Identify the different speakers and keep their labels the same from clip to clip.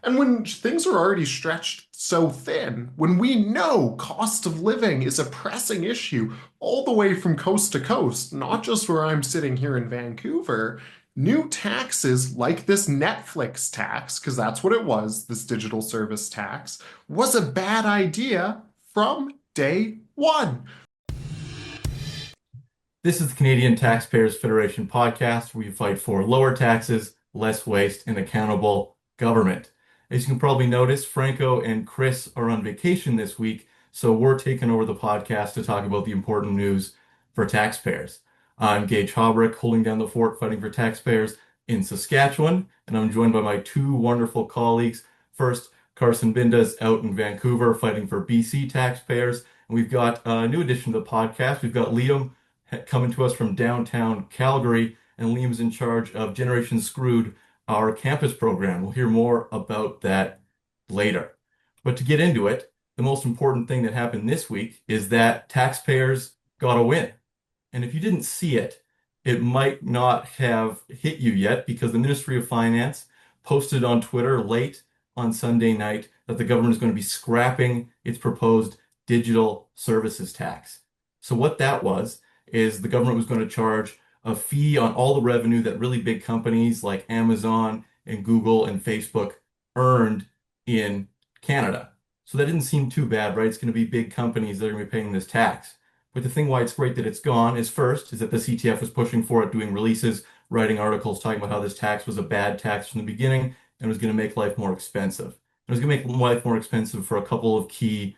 Speaker 1: And when things are already stretched so thin, when we know cost of living is a pressing issue all the way from coast to coast, not just where I'm sitting here in Vancouver, new taxes like this Netflix tax, because that's what it was, this digital service tax, was a bad idea from day one.
Speaker 2: This is the Canadian Taxpayers Federation podcast where we fight for lower taxes, less waste, and accountable government. As you can probably notice, Franco and Chris are on vacation this week, so we're taking over the podcast to talk about the important news for taxpayers. I'm Gage Haubrick, holding down the fort, fighting for taxpayers in Saskatchewan, and I'm joined by my two wonderful colleagues. First, Carson Binda's out in Vancouver, fighting for BC taxpayers. And we've got a new addition to the podcast. We've got Liam coming to us from downtown Calgary, and Liam's in charge of Generation Screwed, our campus program. We'll hear more about that later. But to get into it, the most important thing that happened this week is that taxpayers got a win. And if you didn't see it, it might not have hit you yet because the Ministry of Finance posted on Twitter late on Sunday night that the government is going to be scrapping its proposed digital services tax. So what that was is the government was going to charge a fee on all the revenue that really big companies like Amazon and Google and Facebook earned in Canada. So that didn't seem too bad, right? It's going to be big companies that are going to be paying this tax. But the thing why it's great that it's gone is first, is that the CTF was pushing for it, doing releases, writing articles, talking about how this tax was a bad tax from the beginning and was going to make life more expensive. It was going to make life more expensive for a couple of key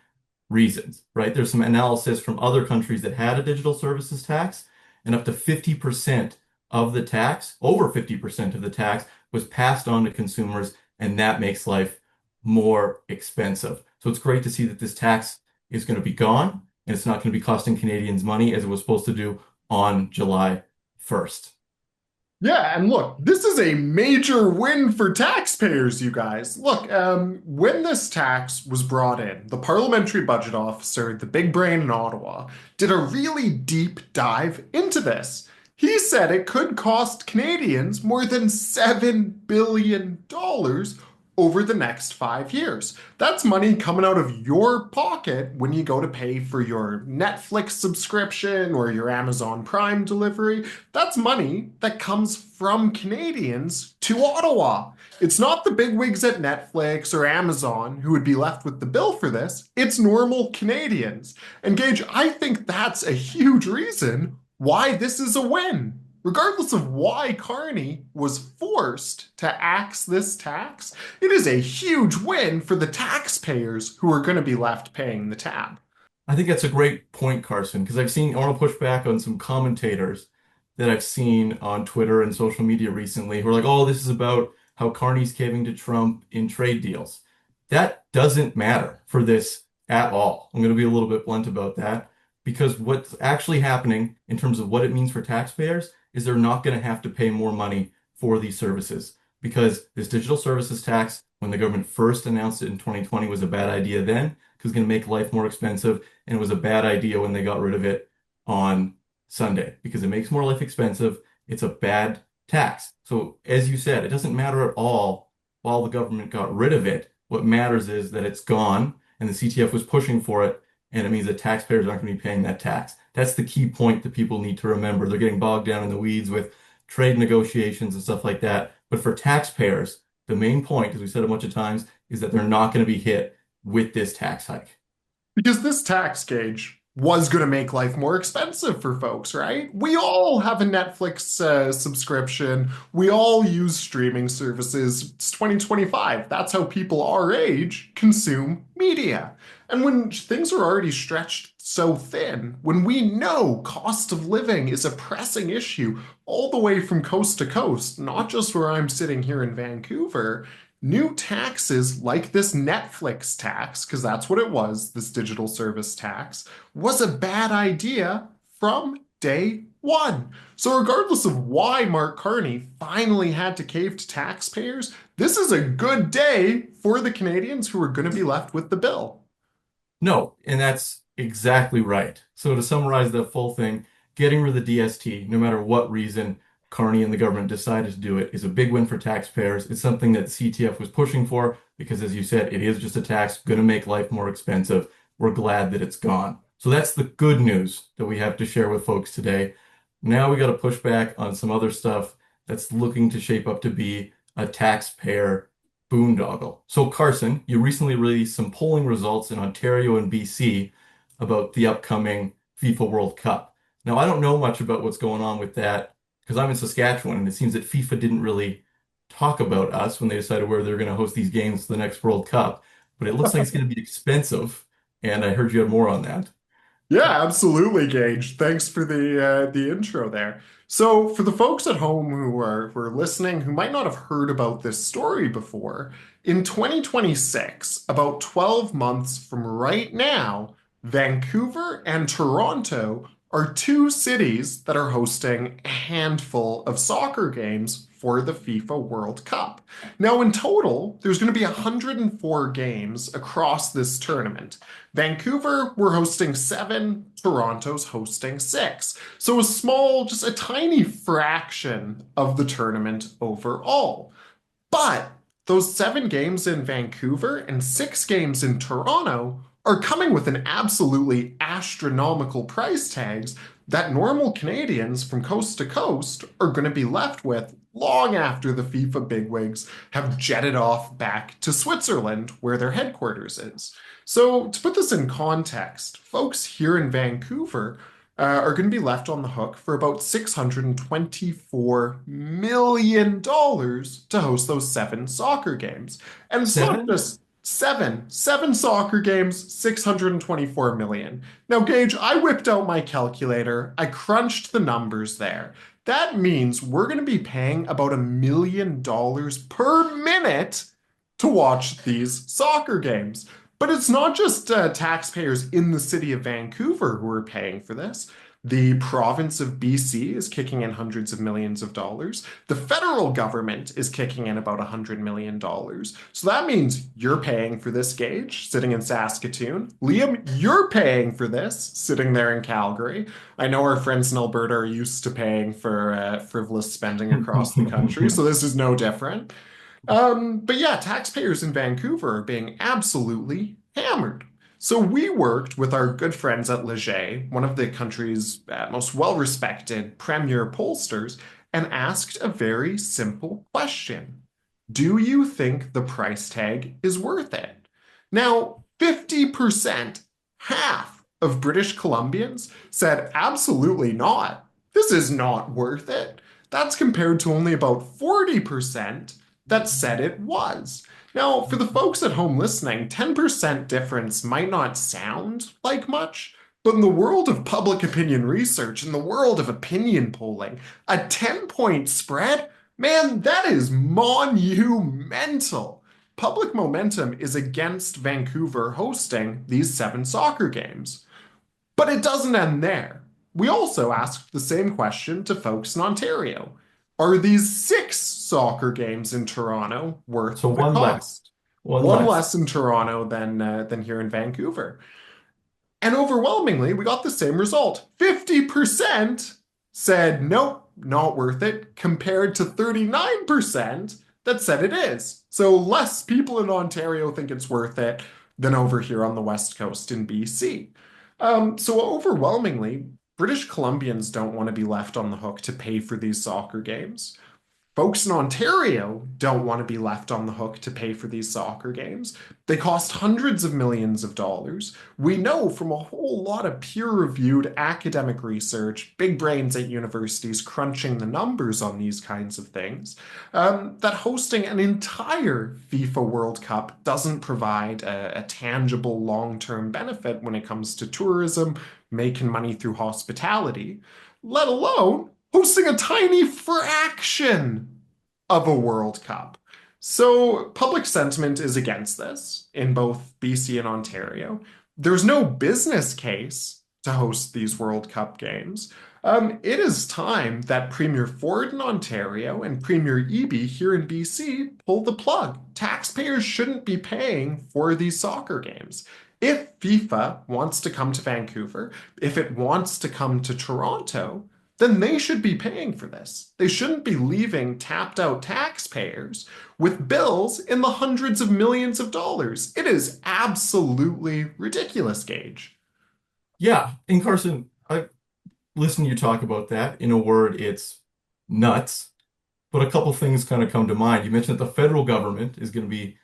Speaker 2: reasons, right? There's some analysis from other countries that had a digital services tax, and up to 50% of the tax, over 50% of the tax, was passed on to consumers, and that makes life more expensive. So it's great to see that this tax is going to be gone, and it's not going to be costing Canadians money as it was supposed to do on July 1st.
Speaker 1: Yeah, and look, this is a major win for taxpayers, you guys. Look, when this tax was brought in, the Parliamentary Budget Officer, the big brain in Ottawa, did a really deep dive into this. He said it could cost Canadians more than $7 billion over the next 5 years. That's money coming out of your pocket when you go to pay for your Netflix subscription or your Amazon Prime delivery. That's money that comes from Canadians to Ottawa. It's not the bigwigs at Netflix or Amazon who would be left with the bill for this. It's normal Canadians. And Gage, I think that's a huge reason why this is a win. Regardless of why Carney was forced to axe this tax, it is a huge win for the taxpayers who are going to be left paying the tab.
Speaker 2: I think that's a great point, Carson, because I want to push back on some commentators that I've seen on Twitter and social media recently who are like, oh, this is about how Carney's caving to Trump in trade deals. That doesn't matter for this at all. I'm going to be a little bit blunt about that because what's actually happening in terms of what it means for taxpayers is they're not going to have to pay more money for these services because this digital services tax, when the government first announced it in 2020, was a bad idea then because it's going to make life more expensive, and it was a bad idea when they got rid of it on Sunday because it makes more life expensive. It's a bad tax. So as you said, it doesn't matter at all while the government got rid of it. What matters is that it's gone and the CTF was pushing for it, and it means that taxpayers aren't going to be paying that tax. That's the key point that people need to remember. They're getting bogged down in the weeds with trade negotiations and stuff like that. But for taxpayers, the main point, as we said a bunch of times, is that they're not going to be hit with this tax hike.
Speaker 1: Because this tax, Gage, was going to make life more expensive for folks, right? We all have a Netflix subscription. We all use streaming services. It's 2025. That's how people our age consume media. And when things are already stretched so thin, when we know cost of living is a pressing issue all the way from coast to coast, not just where I'm sitting here in Vancouver, new taxes like this Netflix tax, because that's what it was, this digital service tax, was a bad idea from day one. So regardless of why Mark Carney finally had to cave to taxpayers, this is a good day for the Canadians who are going to be left with the bill.
Speaker 2: No, and that's exactly right. So to summarize the full thing, getting rid of the DST, no matter what reason, Carney and the government decided to do it is a big win for taxpayers. It's something that CTF was pushing for because, as you said, it is just a tax, going to make life more expensive. We're glad that it's gone. So that's the good news that we have to share with folks today. Now we got to push back on some other stuff that's looking to shape up to be a taxpayer boondoggle. So Carson, you recently released some polling results in Ontario and BC about the upcoming FIFA World Cup. Now, I don't know much about what's going on with that because I'm in Saskatchewan, and it seems that FIFA didn't really talk about us when they decided where they're going to host these games for the next World Cup. But it looks like it's going to be expensive, and I heard you had more on that.
Speaker 1: Yeah, absolutely, Gage. Thanks for the intro there. So, for the folks at home who are listening who might not have heard about this story before, in 2026, about 12 months from right now, Vancouver and Toronto are two cities that are hosting a handful of soccer games for the FIFA World Cup. Now, in total, there's going to be 104 games across this tournament. Vancouver, we're hosting seven, Toronto's hosting six. So a small, just a tiny fraction of the tournament overall. But those seven games in Vancouver and six games in Toronto are coming with an absolutely astronomical price tags that normal Canadians from coast to coast are going to be left with long after the FIFA bigwigs have jetted off back to Switzerland, where their headquarters is. So, to put this in context, folks here in Vancouver are going to be left on the hook for about $624 million to host those seven soccer games. And it's not
Speaker 2: Seven?
Speaker 1: just seven soccer games, 624 million. Now, Gage, I whipped out my calculator. I crunched the numbers there. That means we're going to be paying about $1 million per minute to watch these soccer games. But it's not just taxpayers in the city of Vancouver who are paying for this. The province of BC is kicking in hundreds of millions of dollars. The federal government is kicking in about $100 million. So that means you're paying for this, Gage, sitting in Saskatoon. Liam, you're paying for this, sitting there in Calgary. I know our friends in Alberta are used to paying for frivolous spending across the country, so this is no different. But yeah, taxpayers in Vancouver are being absolutely hammered. So we worked with our good friends at Leger, one of the country's most well-respected premier pollsters, and asked a very simple question. Do you think the price tag is worth it? Now, 50%, half of British Columbians said absolutely not. This is not worth it. That's compared to only about 40% that said it was. Now, for the folks at home listening, 10% difference might not sound like much, but in the world of public opinion research, in the world of opinion polling, a 10-point spread, man, that is monumental. Public momentum is against Vancouver hosting these seven soccer games. But it doesn't end there. We also asked the same question to folks in Ontario. Are these six soccer games in Toronto worth
Speaker 2: So
Speaker 1: the
Speaker 2: one less.
Speaker 1: cost?
Speaker 2: One
Speaker 1: One
Speaker 2: less.
Speaker 1: less in Toronto than here in Vancouver. And overwhelmingly, we got the same result. 50% said nope, not worth it, compared to 39% that said it is. So less people in Ontario think it's worth it than over here on the West Coast in BC. So overwhelmingly, British Columbians don't want to be left on the hook to pay for these soccer games. Folks in Ontario don't want to be left on the hook to pay for these soccer games. They cost hundreds of millions of dollars. We know from a whole lot of peer-reviewed academic research, big brains at universities crunching the numbers on these kinds of things, that hosting an entire FIFA World Cup doesn't provide a tangible long-term benefit when it comes to tourism, making money through hospitality, let alone hosting a tiny fraction of a World Cup. So public sentiment is against this in both BC and Ontario. There's no business case to host these World Cup games. It is time that Premier Ford in Ontario and Premier Eby here in BC pull the plug. Taxpayers shouldn't be paying for these soccer games. If FIFA wants to come to Vancouver, if it wants to come to Toronto, then they should be paying for this. They shouldn't be leaving tapped out taxpayers with bills in the hundreds of millions of dollars. It is absolutely ridiculous, Gage.
Speaker 2: Yeah, and Carson, I listen to you talk about that. In a word, it's nuts. But a couple things kind of come to mind. You mentioned that the federal government is going to be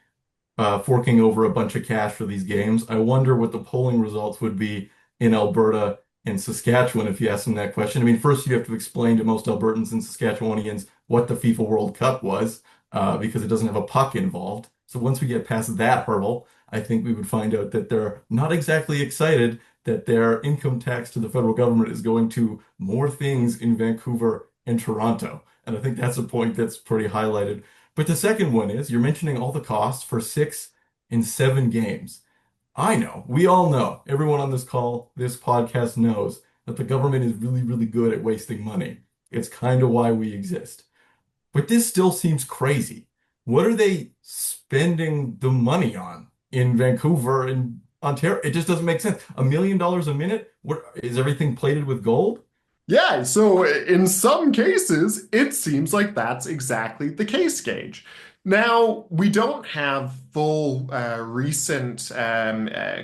Speaker 2: forking over a bunch of cash for these games. I wonder what the polling results would be in Alberta and Saskatchewan if you ask them that question. I mean, first you have to explain to most Albertans and Saskatchewanians what the FIFA World Cup was, because it doesn't have a puck involved. So once we get past that hurdle, I think we would find out that they're not exactly excited that their income tax to the federal government is going to more things in Vancouver and Toronto. And I think that's a point that's pretty highlighted. But the second one is you're mentioning all the costs for 6 and 7 games. I know, we all know, everyone on this call, this podcast knows that the government is really, really good at wasting money. It's kind of why we exist. But this still seems crazy. What are they spending the money on in Vancouver and Ontario? It just doesn't make sense. $1 million a minute? What is everything plated with gold?
Speaker 1: Yeah, so in some cases, it seems like that's exactly the case, Gage. Now, we don't have full recent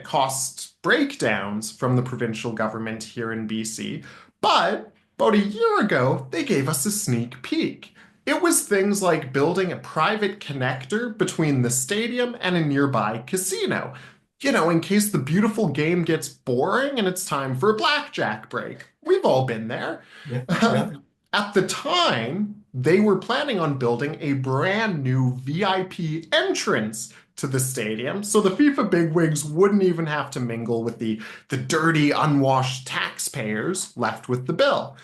Speaker 1: cost breakdowns from the provincial government here in BC, but about a year ago, they gave us a sneak peek. It was things like building a private connector between the stadium and a nearby casino. In case the beautiful game gets boring and it's time for a blackjack break. We've all been there.
Speaker 2: Yeah, yeah.
Speaker 1: At the time, they were planning on building a brand new VIP entrance to the stadium, so the FIFA bigwigs wouldn't even have to mingle with the dirty, unwashed taxpayers left with the bill.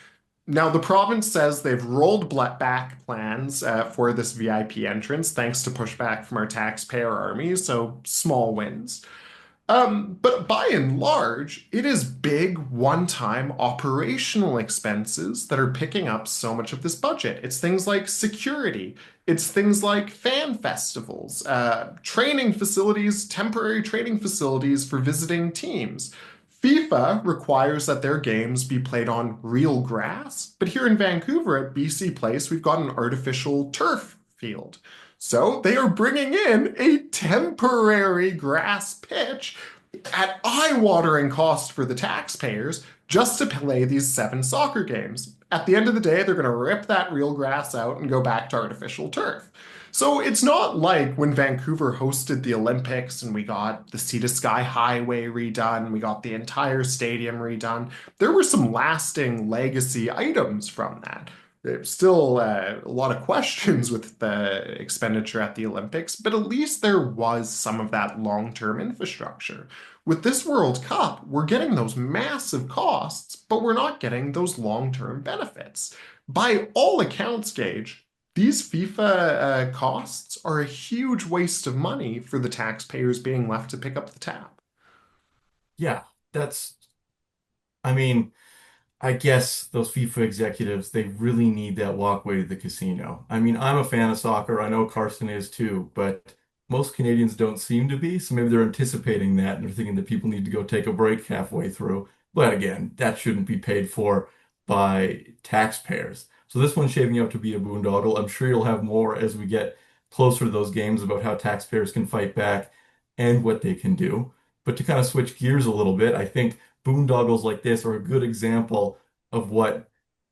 Speaker 1: Now, the province says they've rolled back plans for this VIP entrance thanks to pushback from our taxpayer army, so small wins. But by and large, it is big one-time operational expenses that are picking up so much of this budget. It's things like security, it's things like fan festivals, training facilities, temporary training facilities for visiting teams. FIFA requires that their games be played on real grass, but here in Vancouver at BC Place, we've got an artificial turf field. So they are bringing in a temporary grass pitch at eye-watering cost for the taxpayers just to play these 7 soccer games. At the end of the day, they're going to rip that real grass out and go back to artificial turf. So it's not like when Vancouver hosted the Olympics and we got the Sea to Sky Highway redone, we got the entire stadium redone. There were some lasting legacy items from that. There's still a lot of questions with the expenditure at the Olympics, but at least there was some of that long-term infrastructure. With this World Cup, we're getting those massive costs, but we're not getting those long-term benefits. By all accounts, Gage, these FIFA costs are a huge waste of money for the taxpayers being left to pick up the tab.
Speaker 2: Yeah, that's, I mean, I guess those FIFA executives, they really need that walkway to the casino. I mean, I'm a fan of soccer. I know Carson is too, but most Canadians don't seem to be. So maybe they're anticipating that and they're thinking that people need to go take a break halfway through. But again, that shouldn't be paid for by taxpayers. So this one's shaping up to be a boondoggle. I'm sure you'll have more as we get closer to those games about how taxpayers can fight back and what they can do. But to kind of switch gears a little bit, I think boondoggles like this are a good example of why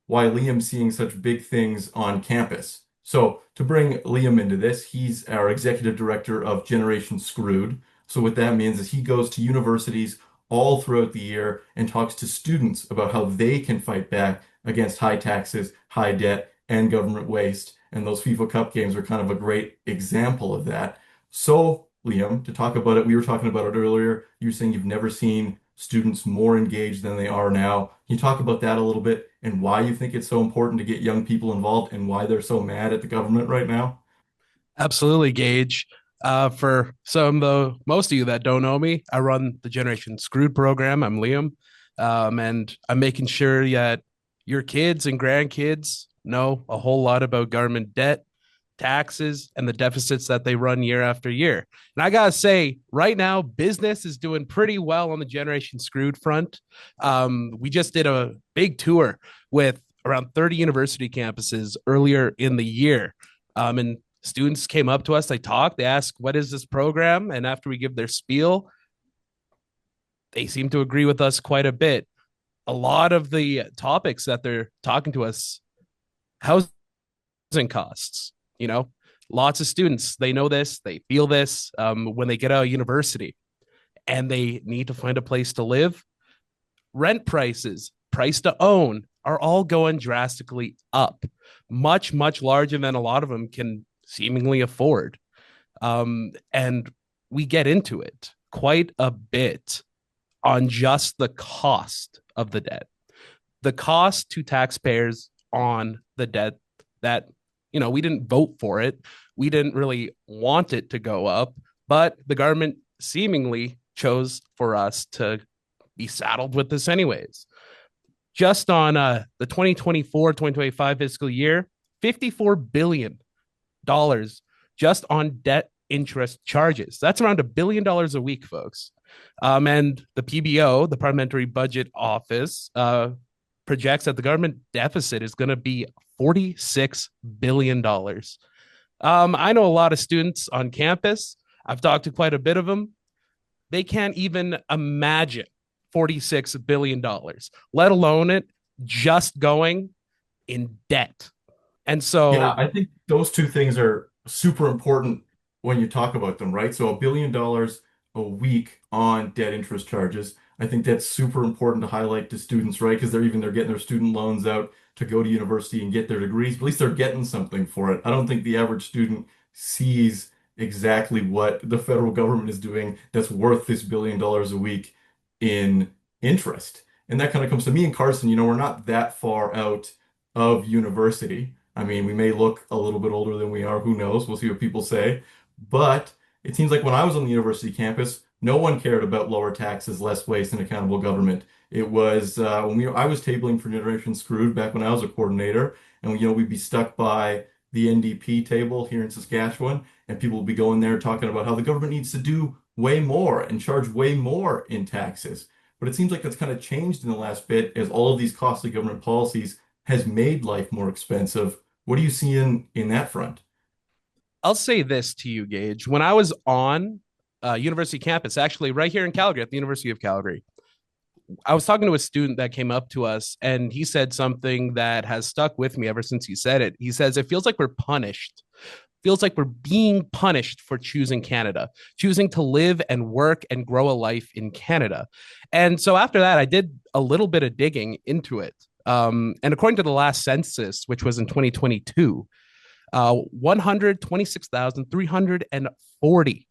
Speaker 2: Liam's seeing such big things on campus. So to bring Liam into this, he's our executive director of Generation Screwed. So what that means is he goes to universities all throughout the year and talks to students about how they can fight back against high taxes, high debt, and government waste. And those FIFA Cup games are kind of a great example of that. So, Liam, to talk about it, we were talking about it earlier. You were saying you've never seen students more engaged than they are now. Can you talk about that a little bit and why you think it's so important to get young people involved and why they're so mad at the government right now?
Speaker 3: Absolutely, Gage. For most of you that don't know me, I run the Generation Screwed program. I'm Liam, and I'm making sure that your kids and grandkids know a whole lot about government debt, taxes, and the deficits that they run year after year. And I gotta say, right now, business is doing pretty well on the Generation Screwed front. We just did a big tour with around 30 university campuses earlier in the year. And students came up to us, they talked, they asked, what is this program? And after we give their spiel, they seem to agree with us quite a bit. A lot of the topics that they're talking to us, housing costs, lots of students, they know this, they feel this when they get out of university and they need to find a place to live. Rent prices, price to own are all going drastically up, much, much larger than a lot of them can seemingly afford. And we get into it quite a bit on just the cost of the debt, the cost to taxpayers on the debt that, we didn't vote for it. We didn't really want it to go up, but the government seemingly chose for us to be saddled with this anyways. Just on the 2024-2025 fiscal year, $54 billion just on debt interest charges. That's around $1 billion a week, folks. And the PBO, the Parliamentary Budget Office, projects that the government deficit is going to be $46 billion. I know a lot of students on campus. I've talked to quite a bit of them. They can't even imagine $46 billion, let alone it just going in debt. And so,
Speaker 2: Yeah, I think those two things are super important when you talk about them, right? So $1 billion a week on debt interest charges. I think that's super important to highlight to students, right? Because they're getting their student loans out to go to university and get their degrees. But at least they're getting something for it. I don't think the average student sees exactly what the federal government is doing that's worth this $1 billion a week in interest. And that kind of comes to me and Carson, we're not that far out of university. I mean, we may look a little bit older than we are. Who knows? We'll see what people say. But it seems like when I was on the university campus, no one cared about lower taxes, less waste, and accountable government. It was I was tabling for Generation Screwed back when I was a coordinator, and we'd be stuck by the NDP table here in Saskatchewan, and people would be going there talking about how the government needs to do way more and charge way more in taxes. But it seems like that's kind of changed in the last bit as all of these costly government policies has made life more expensive. What do you see in that front?
Speaker 3: I'll say this to you, Gage. When I was on university campus, actually right here in Calgary at the University of Calgary, I was talking to a student that came up to us and he said something that has stuck with me ever since he said it. He says, it feels like we're punished. Feels like we're being punished for choosing Canada, choosing to live and work and grow a life in Canada. And so after that, I did a little bit of digging into it. And according to the last census, which was in 2022, 126,340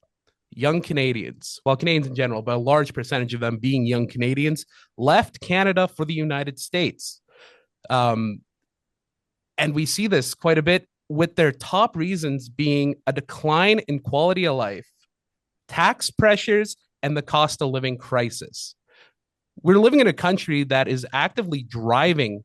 Speaker 3: young Canadians, well, Canadians in general, but a large percentage of them being young Canadians, left Canada for the United States. And we see this quite a bit with their top reasons being a decline in quality of life, tax pressures, and the cost of living crisis. We're living in a country that is actively driving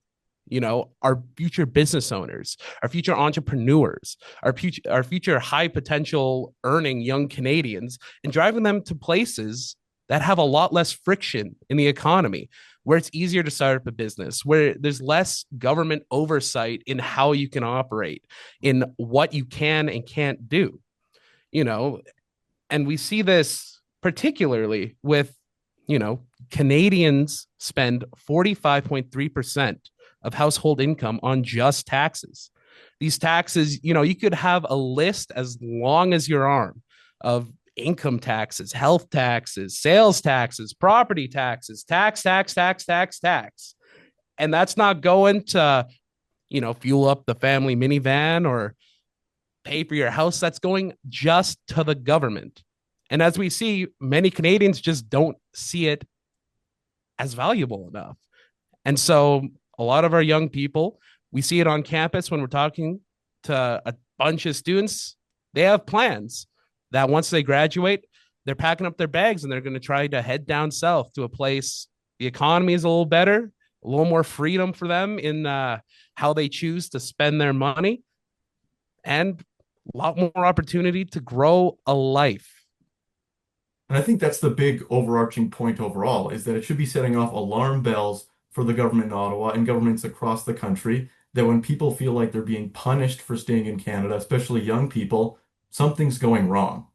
Speaker 3: our future business owners, our future entrepreneurs, our future high potential earning young Canadians, and driving them to places that have a lot less friction in the economy, where it's easier to start up a business, where there's less government oversight in how you can operate, in what you can and can't do, and we see this particularly with, Canadians spend 45.3% of household income on just taxes. These taxes, you could have a list as long as your arm of income taxes, health taxes, sales taxes, property taxes, tax. And that's not going to, fuel up the family minivan or pay for your house. That's going just to the government. And as we see, many Canadians just don't see it as valuable enough. And so a lot of our young people, we see it on campus when we're talking to a bunch of students. They have plans that once they graduate, they're packing up their bags and they're going to try to head down south to a place the economy is a little better, a little more freedom for them in how they choose to spend their money, and a lot more opportunity to grow a life.
Speaker 2: And I think that's the big overarching point overall, is that it should be setting off alarm bells for the government in Ottawa and governments across the country that when people feel like they're being punished for staying in Canada, especially young people, something's going wrong,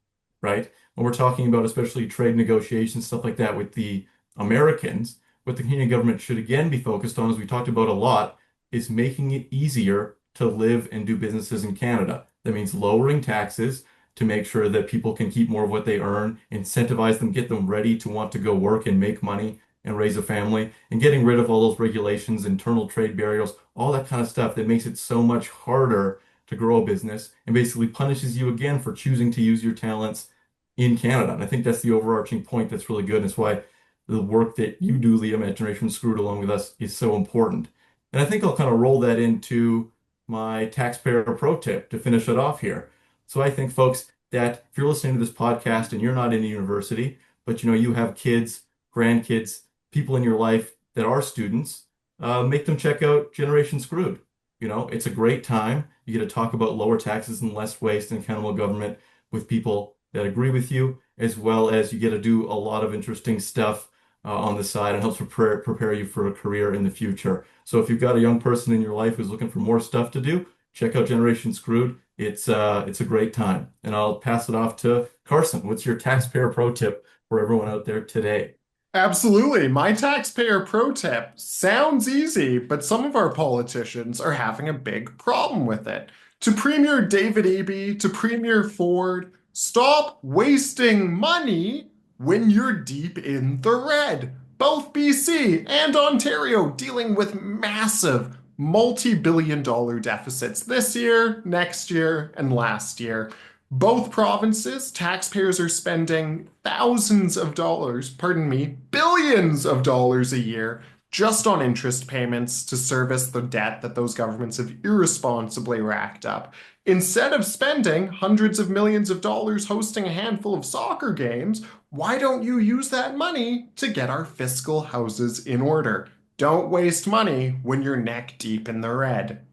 Speaker 2: right? When we're talking about especially trade negotiations, stuff like that with the Americans, what the Canadian government should again be focused on, as we talked about a lot, is making it easier to live and do businesses in Canada. That means lowering taxes to make sure that people can keep more of what they earn, incentivize them, get them ready to want to go work and make money and raise a family, and getting rid of all those regulations, internal trade barriers, all that kind of stuff that makes it so much harder to grow a business and basically punishes you again for choosing to use your talents in Canada. And I think that's the overarching point that's really good. And it's why the work that you do, Liam, at Generation Screwed along with us is so important. And I think I'll kind of roll that into my Taxpayer Pro Tip to finish it off here. So I think, folks, that if you're listening to this podcast and you're not in a university, but you have kids, grandkids, people in your life that are students, make them check out Generation Screwed. It's a great time. You get to talk about lower taxes and less waste and accountable government with people that agree with you, as well as you get to do a lot of interesting stuff on the side and helps prepare you for a career in the future. So if you've got a young person in your life who's looking for more stuff to do, check out Generation Screwed. It's a great time. And I'll pass it off to Carson. What's your Taxpayer Pro Tip for everyone out there today?
Speaker 1: Absolutely. My taxpayer pro tip sounds easy, but some of our politicians are having a big problem with it. To Premier David Eby, to Premier Ford, stop wasting money when you're deep in the red. Both BC and Ontario dealing with massive multi-billion-dollar deficits this year, next year, and last year. Both provinces, taxpayers are spending thousands of dollars, pardon me, billions of dollars a year just on interest payments to service the debt that those governments have irresponsibly racked up. Instead of spending hundreds of millions of dollars hosting a handful of soccer games, why don't you use that money to get our fiscal houses in order? Don't waste money when you're neck deep in the red.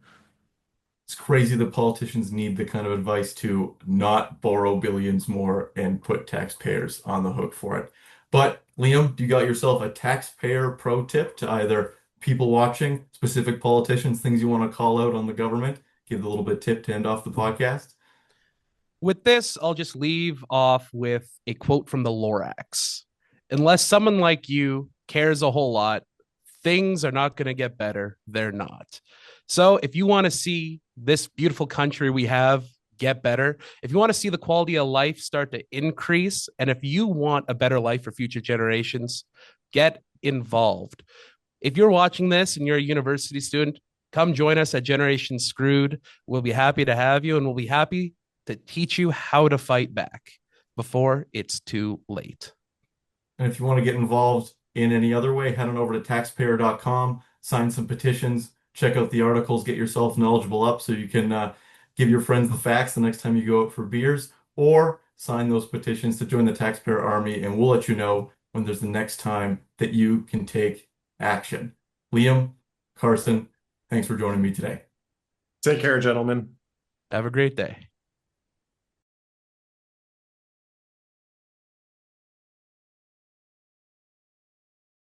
Speaker 2: It's crazy that politicians need the kind of advice to not borrow billions more and put taxpayers on the hook for it. But Liam, you got yourself a taxpayer pro tip to either people watching, specific politicians, things you want to call out on the government, give a little bit tip to end off the podcast?
Speaker 3: With this, I'll just leave off with a quote from the Lorax. Unless someone like you cares a whole lot, things are not going to get better. They're not. So if you want to see this beautiful country we have get better, if you want to see the quality of life start to increase, and if you want a better life for future generations, get involved. If you're watching this and you're a university student, come join us at Generation Screwed. We'll be happy to have you, and we'll be happy to teach you how to fight back before it's too late.
Speaker 2: And if you want to get involved in any other way, head on over to taxpayer.com, sign some petitions, check out the articles, get yourself knowledgeable up so you can give your friends the facts the next time you go out for beers, or sign those petitions to join the Taxpayer Army, and we'll let you know when there's the next time that you can take action. Liam, Carson, thanks for joining me today.
Speaker 1: Take care, gentlemen.
Speaker 3: Have a great day.